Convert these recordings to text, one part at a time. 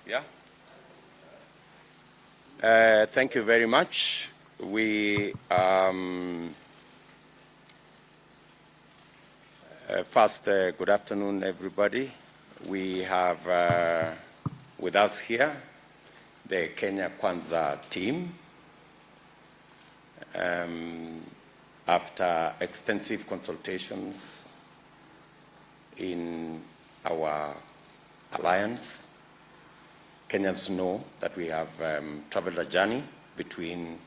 Yeah. Thank you very much. We first, good afternoon, everybody. We have with us here the Kenya Kwanza team. After extensive consultations in our alliance, Kenyans know that we have traveled a journey between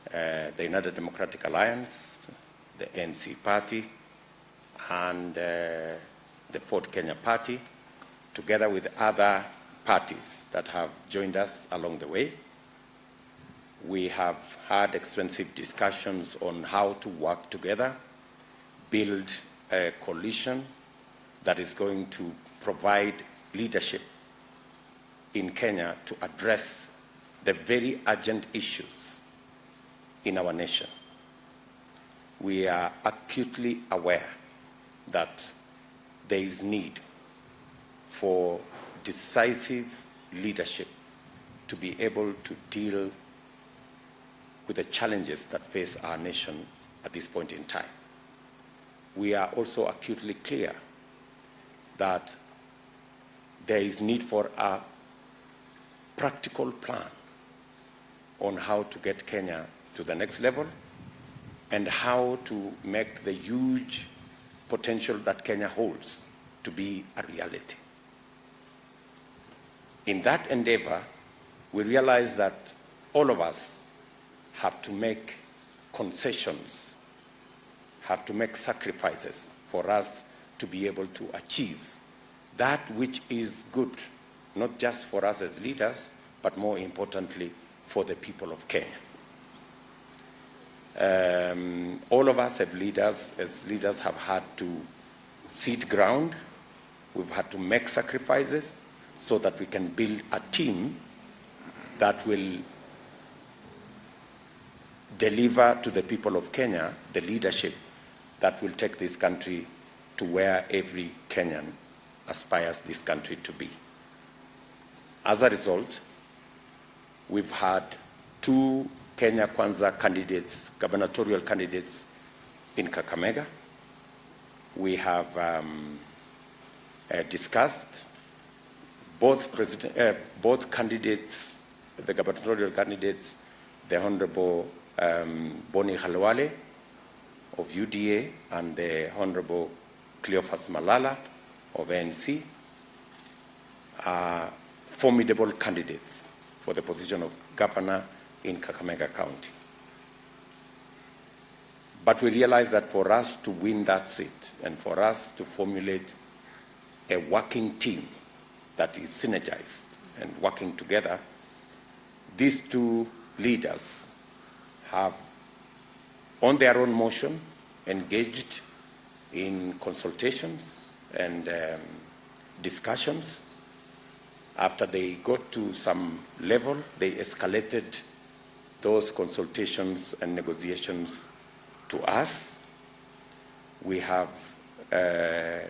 the United Democratic Alliance, the ANC party, and the Ford Kenya party, together with other parties that have joined us along the way. We have had extensive discussions on how to work together, build a coalition that is going to provide leadership in Kenya to address the very urgent issues in our nation. We are acutely aware that there is need for decisive leadership to be able to deal with the challenges that face our nation at this point in time. We are also acutely clear that there is need for a practical plan on how to get Kenya to the next level and how to make the huge potential that Kenya holds to be a reality. In that endeavor, we realize that all of us have to make concessions, have to make sacrifices for us to be able to achieve that which is good, not just for us as leaders, but more importantly, for the people of Kenya. All of us as leaders have had to cede ground. We've had to make sacrifices so that we can build a team that will deliver to the people of Kenya the leadership that will take this country to where every Kenyan aspires this country to be. As a result, we've had two Kenya Kwanza candidates, gubernatorial candidates in Kakamega. We have discussed both candidates, the gubernatorial candidates, the Honorable Khalwale of UDA and the Honorable Cleophas Malala of ANC are formidable candidates for the position of governor in Kakamega County. But we realize that for us to win that seat and for us to formulate a working team that is synergized and working together, these two leaders have, on their own motion, engaged in consultations and discussions. After they got to some level, they escalated those consultations and negotiations to us. We have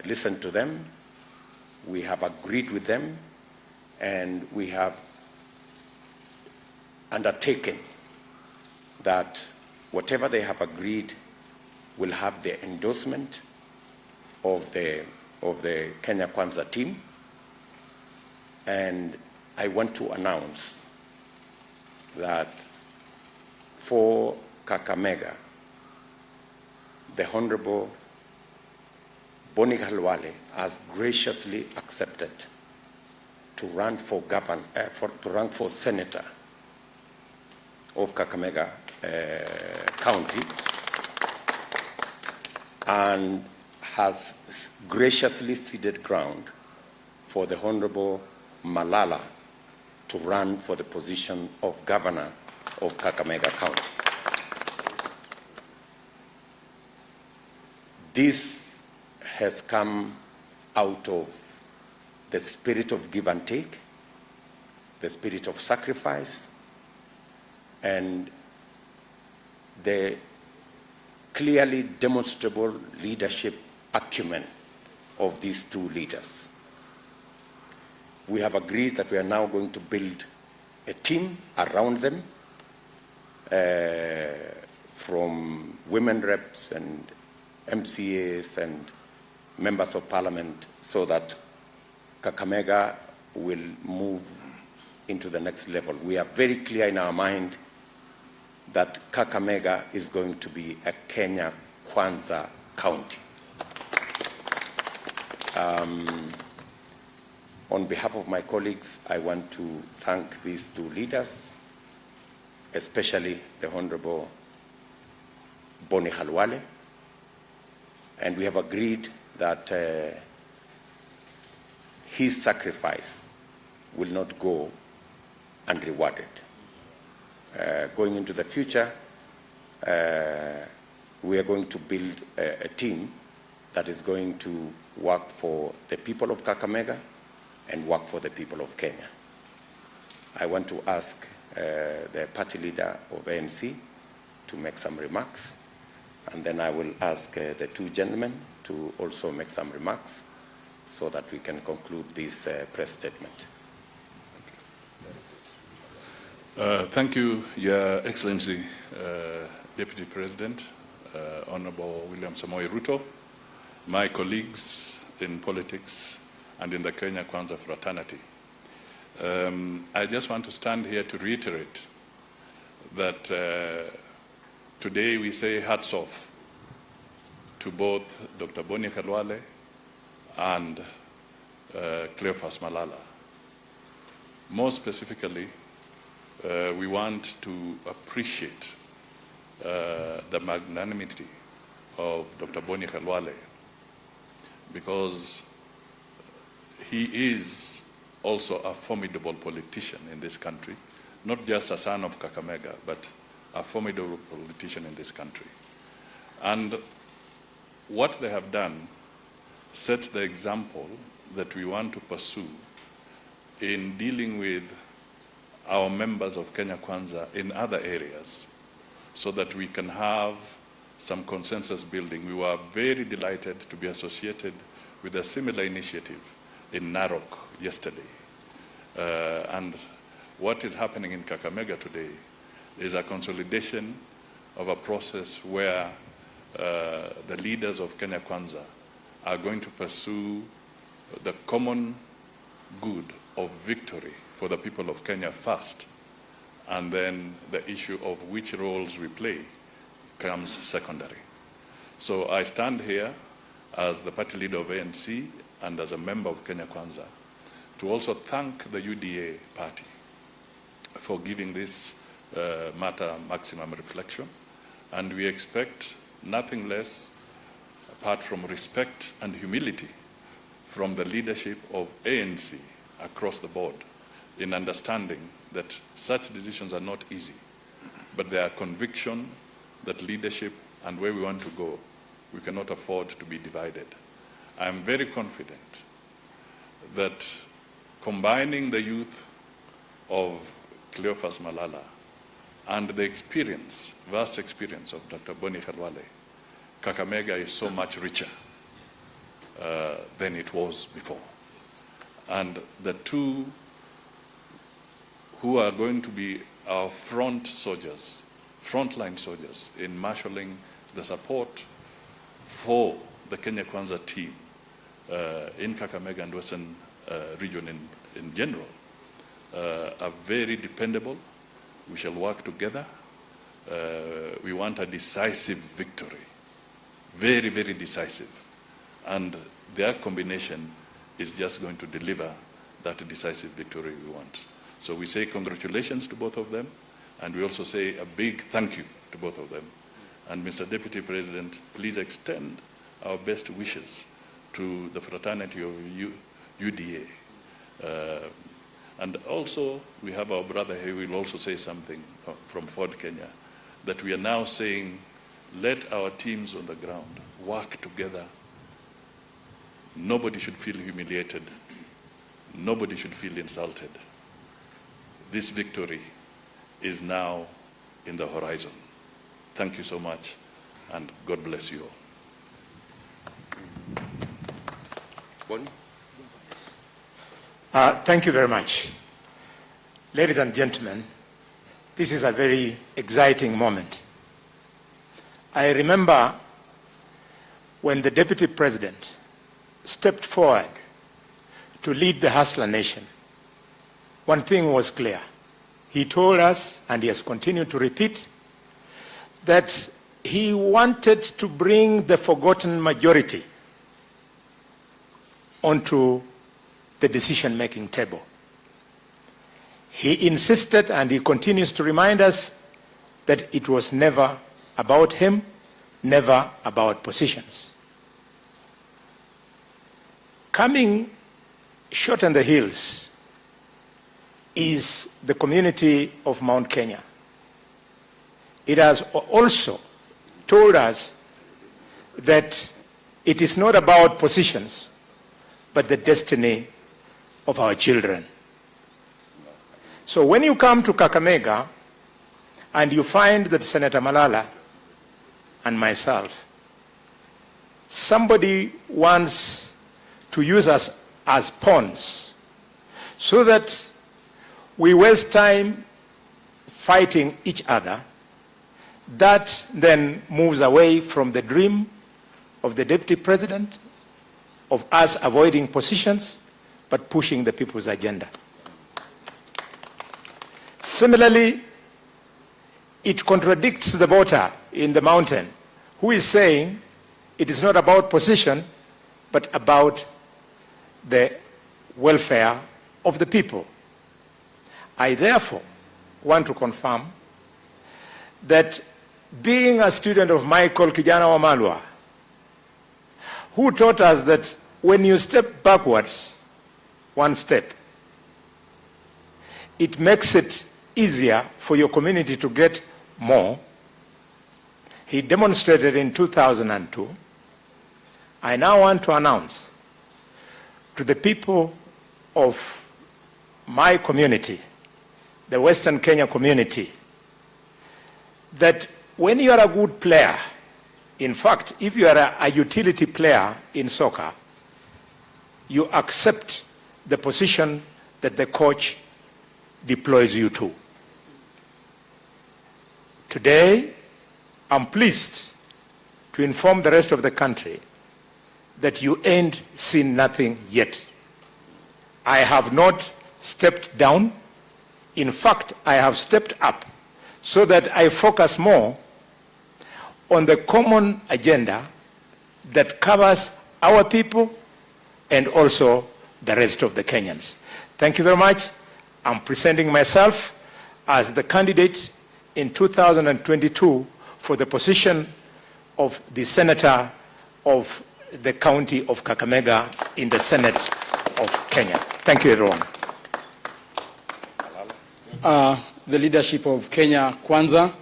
listened to them, we have agreed with them, and we have undertaken that whatever they have agreed will have the endorsement of the Kenya Kwanza team. And I want to announce that for Kakamega, the Honorable Khalwale has graciously accepted to run for senator of Kakamega County, and has graciously ceded ground for the Honorable Malala to run for the position of governor of Kakamega County. This has come out of the spirit of give and take, the spirit of sacrifice, and the clearly demonstrable leadership acumen of these two leaders. we have agreed that we are now going to build a team around them from women reps and MCAs and members of parliament so that Kakamega will move into the next level. We are very clear in our mind that Kakamega is going to be a Kenya Kwanza County. On behalf of my colleagues, I want to thank these two leaders, especially the Honorable Boni Khalwale, and we have agreed that his sacrifice will not go unrewarded. Going into the future, we are going to build a team that is going to work for the people of Kakamega and work for the people of Kenya. I want to ask the party leader of ANC to make some remarks, and then I will ask the two gentlemen to also make some remarks so that we can conclude this press statement. Thank you, Your Excellency, Deputy President, Honorable William Samoei Ruto, my colleagues in politics and in the Kenya Kwanza fraternity. I just want to stand here to reiterate that today we say hats off to both Dr. Boni Khalwale and Cleophas Malala. More specifically, we want to appreciate the magnanimity of Dr. Boni Khalwale, because he is also a formidable politician in this country, not just a son of Kakamega, but a formidable politician in this country. And what they have done sets the example that we want to pursue in dealing with our members of Kenya Kwanza in other areas so that we can have some consensus building. We were very delighted to be associated with a similar initiative in Narok yesterday. And what is happening in Kakamega today is a consolidation of a process where the leaders of Kenya Kwanza are going to pursue the common good of victory for the people of Kenya first, and then the issue of which roles we play comes secondary. So I stand here as the party leader of ANC and as a member of Kenya Kwanza to also thank the UDA party for giving this matter maximum reflection, and we expect nothing less apart from respect and humility from the leadership of ANC across the board in understanding that such decisions are not easy, but there are conviction that leadership and where we want to go, we cannot afford to be divided. I am very confident that combining the youth of Cleophas Malala and the experience, vast experience of Dr. Boni Khalwale, Kakamega is so much richer than it was before. And the two who are going to be our frontline soldiers in marshalling the support for the Kenya Kwanza team in Kakamega and Western region in general are very dependable. We shall work together. We want a decisive victory, very, very decisive. And their combination is just going to deliver that decisive victory we want. So we say congratulations to both of them, and we also say a big thank you to both of them. And Mr. Deputy President, please extend our best wishes to the fraternity of UDA. And also, we have our brother here who will also say something from Ford, Kenya, that we are now saying, let our teams on the ground work together. Nobody should feel humiliated. Nobody should feel insulted. This victory is now in the horizon. Thank you so much, and God bless you all. Boni? Thank you very much. Ladies and gentlemen, this is a very exciting moment. I remember when the Deputy President stepped forward to lead the Hustler Nation. One thing was clear. He told us, and he has continued to repeat, that he wanted to bring the forgotten majority onto the decision-making table. He insisted, and he continues to remind us, that it was never about him, never about positions. Coming short on the heels is the community of Mount Kenya. It has also told us that it is not about positions, but the destiny of our children. So when you come to Kakamega and you find that Senator Malala and myself, somebody wants to use us as pawns so that we waste time fighting each other, that then moves away from the dream of the Deputy President, of us avoiding positions, but pushing the people's agenda. Similarly, it contradicts the voter in the mountain who is saying it is not about position, but about the welfare of the people. I therefore want to confirm that being a student of Michael Kijana Wamalwa, who taught us that when you step backwards one step, it makes it easier for your community to get more. He demonstrated in 2002. I now want to announce to the people of my community, the Western Kenya community, that when you are a good player, in fact, if you are a utility player in soccer, you accept the position that the coach deploys you to. Today, I'm pleased to inform the rest of the country that you ain't seen nothing yet. I have not stepped down. In fact, I have stepped up so that I focus more on the common agenda that covers our people and also the rest of the Kenyans. Thank you very much. I'm presenting myself as the candidate in 2022 for the position of the Senator of the County of Kakamega in the Senate of Kenya. Thank you, everyone. The leadership of Kenya Kwanza,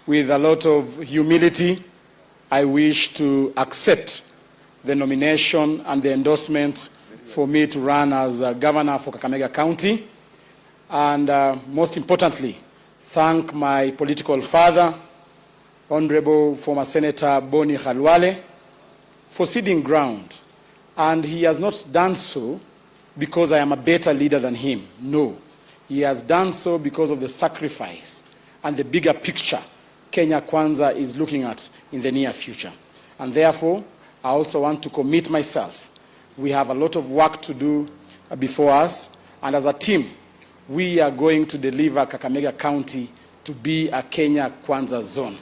with a lot of humility, I wish to accept the nomination and the endorsement for me to run as governor for Kakamega County. And most importantly, thank my political father, Honorable former Senator Boni Khalwale, for ceding ground. And he has not done so because I am a better leader than him. No. He has done so because of the sacrifice and the bigger picture Kenya Kwanza is looking at in the near future. And therefore, I also want to commit myself. We have a lot of work to do before us, and as a team, we are going to deliver Kakamega County to be a Kenya Kwanza zone.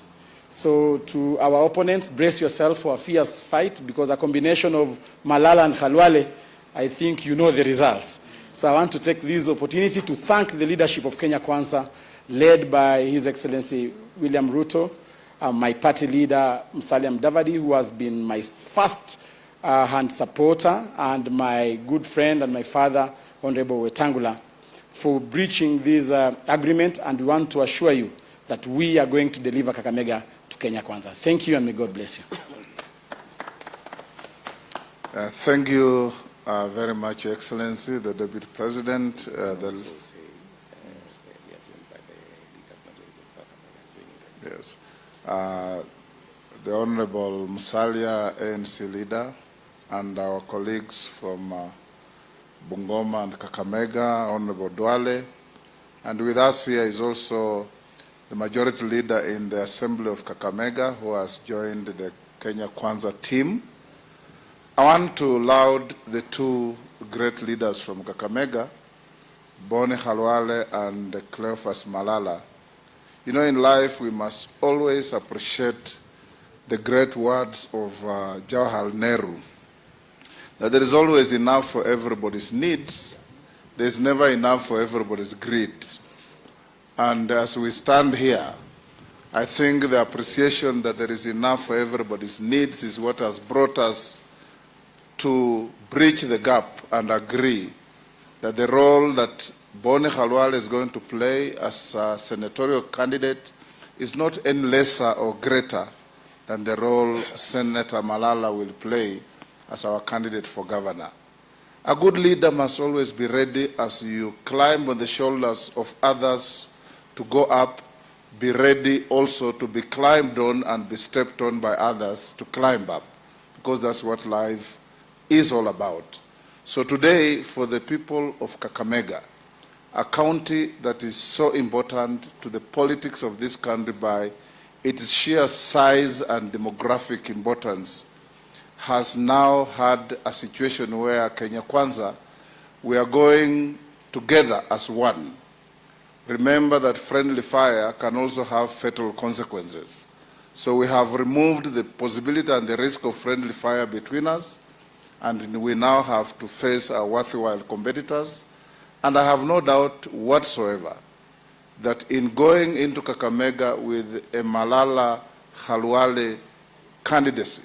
So to our opponents, brace yourself for a fierce fight, because a combination of Malala and Khalwale, I think you know the results. So I want to take this opportunity to thank the leadership of Kenya Kwanza, led by His Excellency William Ruto, my party leader Musalia Mudavadi, who has been my first hand supporter, and my good friend and my father, Honorable Wetangula, for breaching this agreement, and we want to assure you that we are going to deliver Kakamega to Kenya Kwanza. Thank you, and may God bless you. Thank you very much, Your Excellency, the Deputy President. Yes. The Honorable Musalia, ANC leader, and our colleagues from Bungoma and Kakamega, Honorable Duale. And with us here is also the majority leader in the Assembly of Kakamega, who has joined the Kenya Kwanza team. I want to laud the two great leaders from Kakamega, Hon Khalwale and Cleophas Malala. You know, in life we must always appreciate the great words of Jawaharlal Nehru, that there is always enough for everybody's needs, there is never enough for everybody's greed. And as we stand here, I think the appreciation that there is enough for everybody's needs is what has brought us to bridge the gap and agree that the role that Hon Khalwale is going to play as a senatorial candidate is not any lesser or greater than the role Senator Malala will play as our candidate for governor. A good leader must always be ready as you climb on the shoulders of others to go up, be ready also to be climbed on and be stepped on by others to climb up, because that's what life is all about. So today, for the people of Kakamega, a county that is so important to the politics of this country by its sheer size and demographic importance, has now had a situation where Kenya Kwanza, we are going together as one. Remember that friendly fire can also have fatal consequences. So we have removed the possibility and the risk of friendly fire between us, and we now have to face our worthwhile competitors. And I have no doubt whatsoever that in going into Kakamega with a Malala Khalwale candidacy,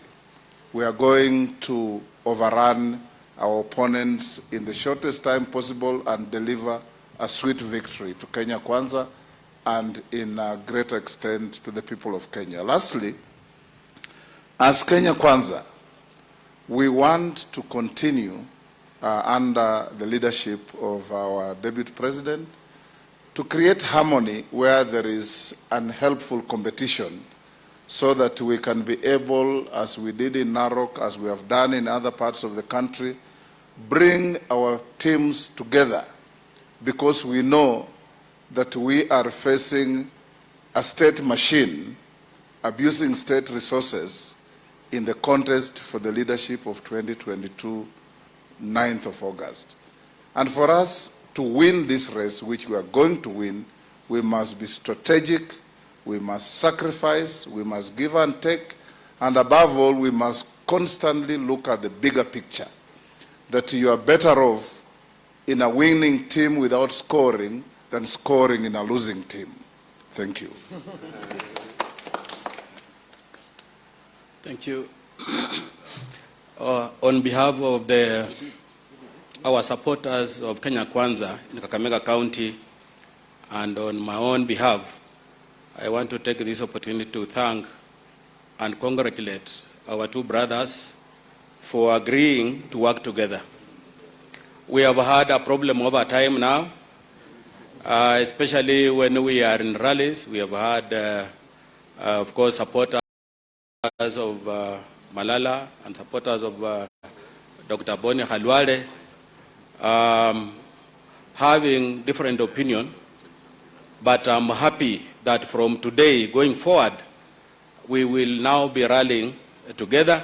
we are going to overrun our opponents in the shortest time possible and deliver a sweet victory to Kenya Kwanza and in a greater extent to the people of Kenya. Lastly, as Kenya Kwanza, we want to continue under the leadership of our Deputy President to create harmony where there is unhelpful competition, so that we can be able, as we did in Narok, as we have done in other parts of the country, bring our teams together, because we know that we are facing a state machine abusing state resources in the contest for the leadership of 2022, 9th of August. And for us to win this race, which we are going to win, we must be strategic, we must sacrifice, we must give and take, and above all, we must constantly look at the bigger picture, that you are better off in a winning team without scoring than scoring in a losing team. Thank you. Thank you. On behalf of our supporters of Kenya Kwanza in Kakamega County, and on my own behalf, I want to take this opportunity to thank and congratulate our two brothers for agreeing to work together. We have had a problem over time now, especially when we are in rallies. We have had, of course, supporters of Malala and supporters of Dr. Hon Khalwale having different opinion, but I'm happy that from today going forward, we will now be rallying together,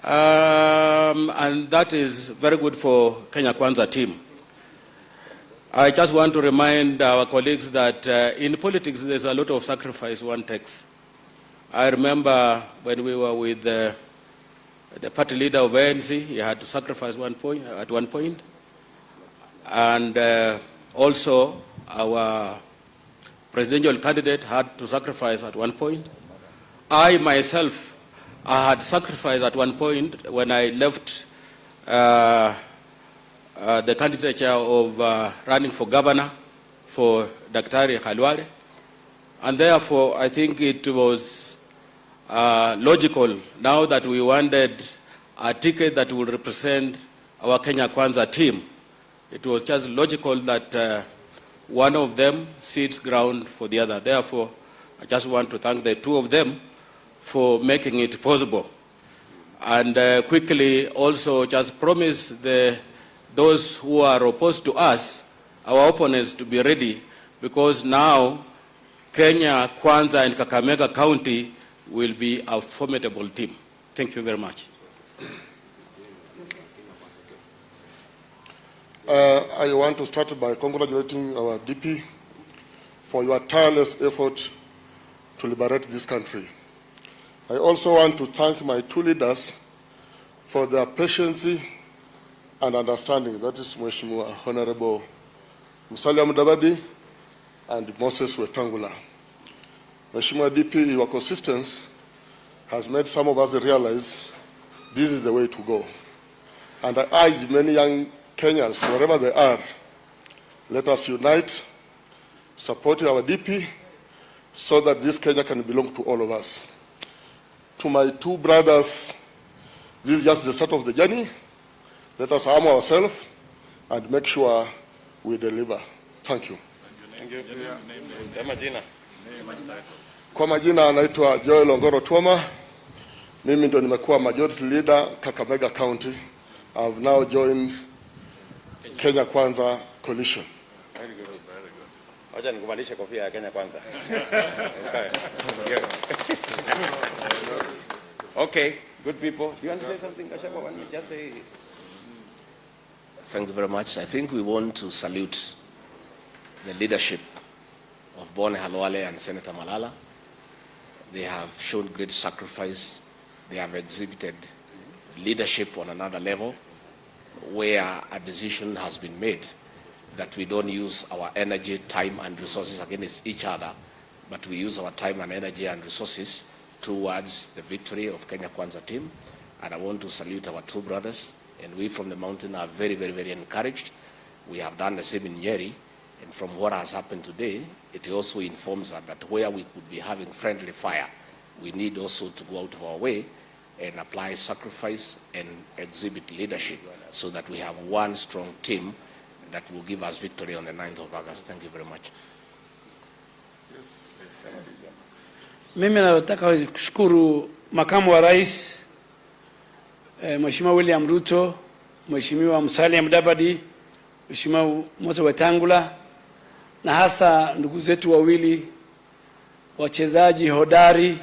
and that is very good for Kenya Kwanza team. I just want to remind our colleagues that in politics there's a lot of sacrifice one takes. I remember when we were with the party leader of ANC, he had to sacrifice at one point. And also our presidential candidate had to sacrifice at one point. I myself, I had sacrificed at one point when I left the candidature of running for governor for Dr. Khalwale. And therefore, I think it was logical now that we wanted a ticket that will represent our Kenya Kwanza team. It was just logical that one of them cedes ground for the other. Therefore, I just want to thank the two of them for making it possible. And quickly also just promise the those who are opposed to us, our opponents, to be ready, because now Kenya Kwanza and Kakamega County will be a formidable team. Thank you very much. I want to start by congratulating our DP for your tireless effort to liberate this country. I also want to thank my two leaders for their patience and understanding. That is Mheshimiwa Honorable Musalia Mudavadi and Moses Wetangula. Mheshimiwa DP, your consistency has made some of us realize this is the way to go. And I urge many young Kenyans, wherever they are, let us unite, support our DP, so that this Kenya can belong to all of us. To my two brothers, this is just the start of the journey. Let us arm ourselves and make sure we deliver. Thank you. Thank you. Kwa majina anaitwa Joel Ongoro Tuoma. Mimi ndo nimekuwa majority leader Kakamega County. I have now joined Kenya Kwanza Coalition. Very good, very good. Wacha nikubalishe kofia ya Kenya Kwanza. Okay, good people. Do you want to say something, Gashaba? One minute, just say. Thank you very much. I think we want to salute the leadership of Bone Khalwale and Senator Malala. They have shown great sacrifice. They have exhibited leadership on another level, where a decision has been made that we don't use our energy, time, and resources against each other, but we use our time and energy and resources towards the victory of Kenya Kwanza team. And I want to salute our two brothers, and we from the mountain are very, very, very encouraged. We have done the same in Nyeri, and from what has happened today, it also informs us that where we could be having friendly fire, we need also to go out of our way and apply sacrifice and exhibit leadership so that we have one strong team that will give us victory on the 9th of August. Thank you very much. Mimi nataka kushukuru makamu wa rais Mheshimiwa William Ruto, Mheshimiwa Musalia Mudavadi, Mheshimiwa Moses Wetangula, na hasa ndugu zetu wawili wachezaji hodari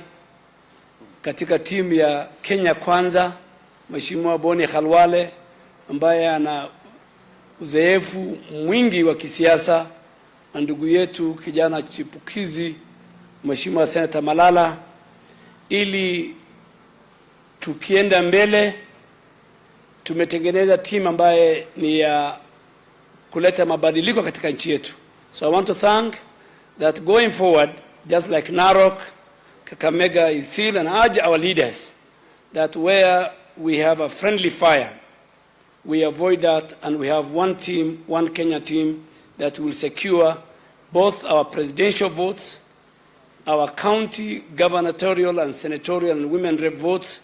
katika timu ya Kenya Kwanza, Mheshimiwa Bone Khalwale ambaye ana uzoefu mwingi wa kisiasa, na ndugu yetu kijana chipukizi Mheshimiwa Senator Malala, ili tukienda mbele tumetengeneza timu ambaye ni ya kuleta mabadiliko katika nchi yetu. So I want to thank that going forward, just like Narok, Kakamega is still, and urge our leaders that where we have a friendly fire, we avoid that, and we have one team, one Kenya team that will secure both our presidential votes, our county, gubernatorial, and senatorial and women rep votes,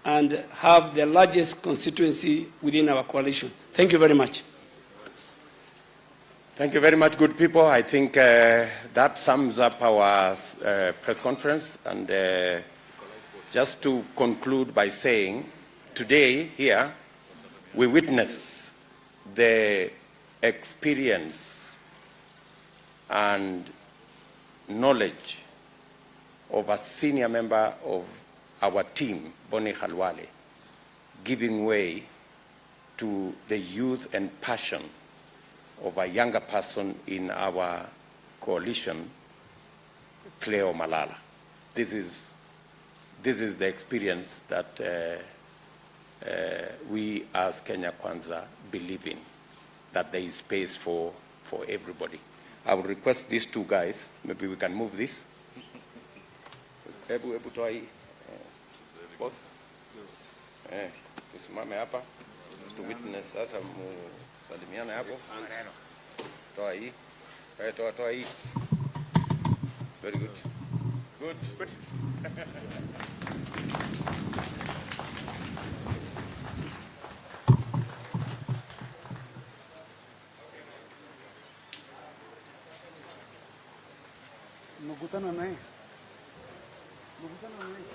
and have the largest constituency within our coalition. Thank you very much. Thank you very much, good people. I think that sums up our press conference. And just to conclude by saying, today here, we witness the experience and knowledge of a senior member of our team, Bone Khalwale, giving way to the youth and passion of a younger person in our coalition, Cleo Malala. This is the experience that we as Kenya Kwanza believe in, that there is space for everybody. I would request these two guys, maybe we can move this. Hebu toa hii. Boss. Tusimame hapa. To witness sasa salimiana hapo. Toa hii. Toa hii. Very good. Good. Mkutano naye. Mkutano naye.